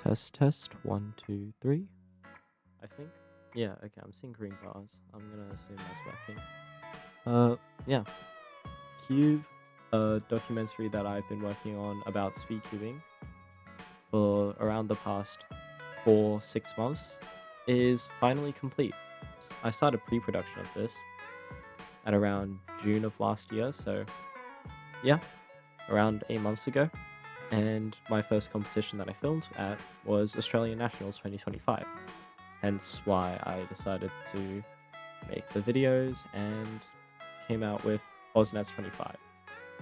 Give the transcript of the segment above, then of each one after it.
Test, 1, 2, 3. I think. Yeah, okay, I'm seeing green bars. I'm gonna assume that's working. Yeah. Cube, a documentary that I've been working on about speedcubing for around the past 4-6 months, is finally complete. I started pre-production of this at around June of last year, so yeah, around 8 months ago. And my first competition that I filmed at was Australian Nationals 2025. Hence why I decided to make the videos and came out with AusNats 25,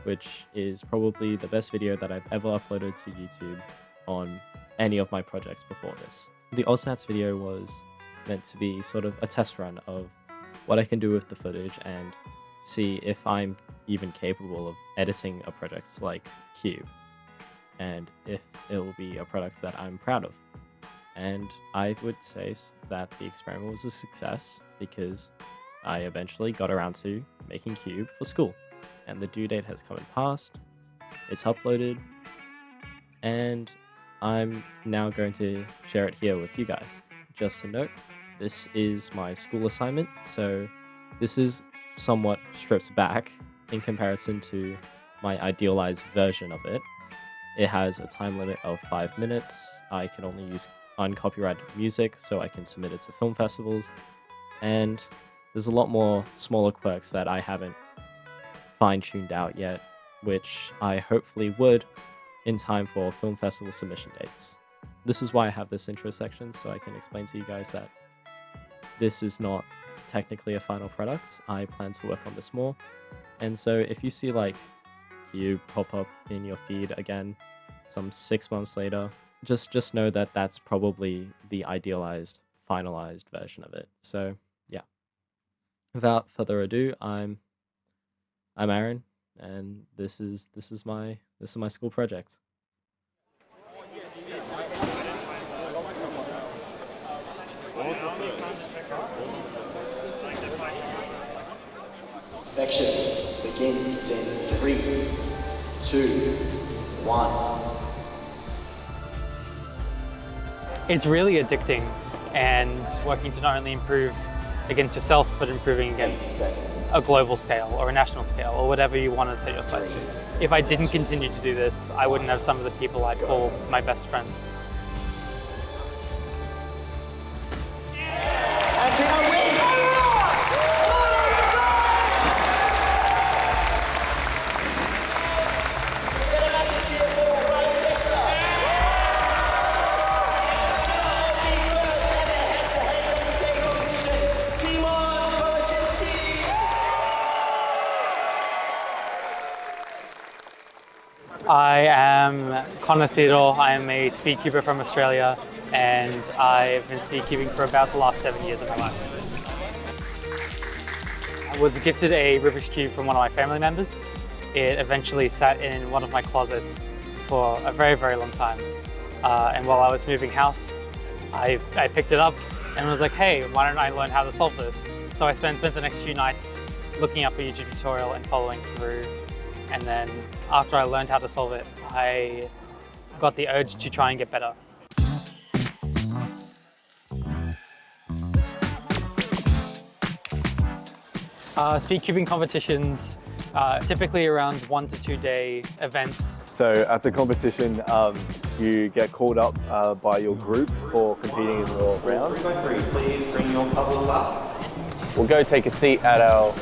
which is probably the best video that I've ever uploaded to YouTube on any of my projects before this. The AusNats video was meant to be sort of a test run of what I can do with the footage and see if I'm even capable of editing a project like Cube, and if it will be a product that I'm proud of. And I would say that the experiment was a success because I eventually got around to making Cube for school, and the due date has come and passed. It's uploaded, and I'm now going to share it here with you guys. Just a note, this is my school assignment, so this is somewhat stripped back in comparison to my idealized version of it. It has a time limit of 5 minutes. I can only use uncopyrighted music, so I can submit it to film festivals. And there's a lot more smaller quirks that I haven't fine-tuned out yet, which I hopefully would in time for film festival submission dates. This is why I have this intro section, so I can explain to you guys that this is not technically a final product. I plan to work on this more. And so if you see like you pop up in your feed again some 6 months later, just know that that's probably the idealized, finalized version of it. So yeah, without further ado, I'm Aaron, and this is my school project. Inspection begins in 3, 2, 1. It's really addicting, and working to not only improve against yourself, but improving against a global scale or a national scale or whatever you want to set your sight to. If I didn't continue to do this, I wouldn't have some of the people I'd call my best friends. I am Connor Theodore. I am a speedcuber from Australia, and I've been speedcubing for about the last 7 years of my life. I was gifted a Rubik's Cube from one of my family members. It eventually sat in one of my closets for a very, very long time. And while I was moving house, I picked it up and was like, hey, why don't I learn how to solve this? So I spent the next few nights looking up a YouTube tutorial and following through. And then after I learned how to solve it, I got the urge to try and get better. Speedcubing competitions typically around 1 to 2 day events. So at the competition, you get called up by your group for competing in your round. 3 by 3, please bring your puzzles up. We'll go take a seat at our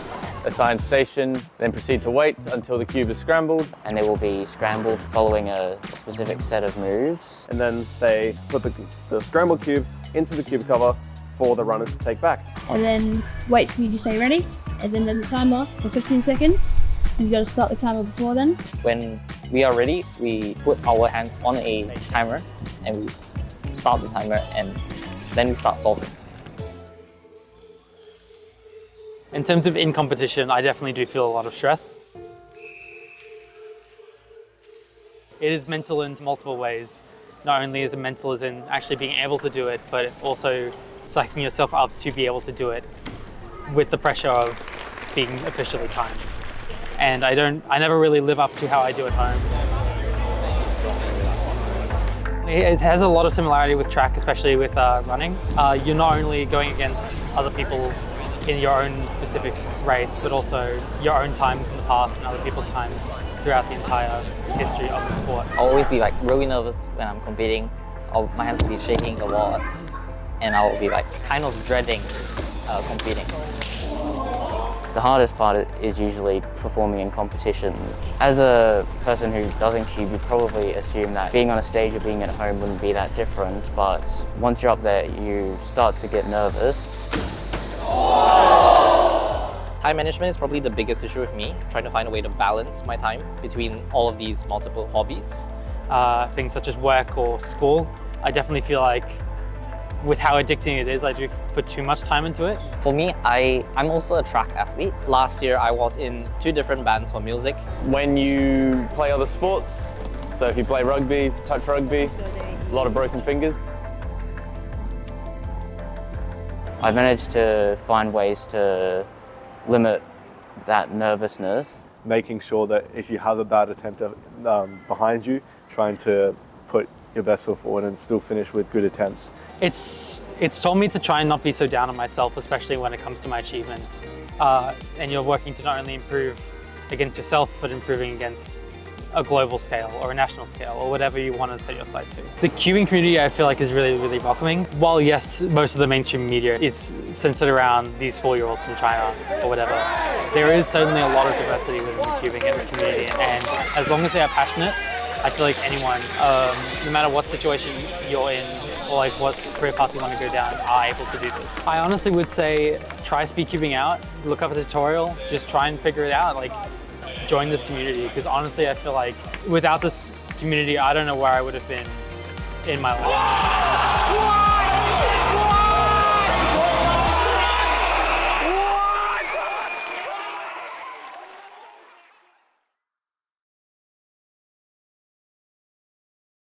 assigned station, then proceed to wait until the cube is scrambled. And they will be scrambled following a specific set of moves. And then they put the scrambled cube into the cube cover for the runners to take back. And then wait for you to say ready, and then there's a timer for 15 seconds. And you got to start the timer before then. When we are ready, we put our hands on a timer and we start the timer, and then we start solving. In terms of in competition, I definitely do feel a lot of stress. It is mental in multiple ways. Not only is it mental as in actually being able to do it, but also psyching yourself up to be able to do it with the pressure of being officially timed. And I never really live up to how I do at home. It has a lot of similarity with track, especially with running. You're not only going against other people in your own specific race, but also your own times in the past and other people's times throughout the entire history of the sport. I'll always be like really nervous when I'm competing. My hands will be shaking a lot, and I'll be like kind of dreading competing. The hardest part is usually performing in competition. As a person who doesn't cube, you probably assume that being on a stage or being at home wouldn't be that different, but once you're up there, you start to get nervous. Time management is probably the biggest issue with me, trying to find a way to balance my time between all of these multiple hobbies. Things such as work or school, I definitely feel like with how addicting it is, I do put too much time into it. For me, I'm also a track athlete. Last year, I was in 2 different bands for music. When you play other sports, so if you play rugby, touch rugby, a lot of broken fingers. I've managed to find ways to limit that nervousness. Making sure that if you have a bad attempt behind you, trying to put your best foot forward and still finish with good attempts. It's told me to try and not be so down on myself, especially when it comes to my achievements. And you're working to not only improve against yourself, but improving against a global scale or a national scale or whatever you want to set your sight to. The cubing community I feel like is really, really welcoming. While yes, most of the mainstream media is centered around these 4-year-olds from China or whatever, there is certainly a lot of diversity within the cubing and the community, and as long as they are passionate, I feel like anyone, no matter what situation you're in or like what career path you want to go down, are able to do this. I honestly would say try speedcubing out, look up a tutorial, just try and figure it out. Like, join this community, because honestly I feel like without this community I don't know where I would have been in my life.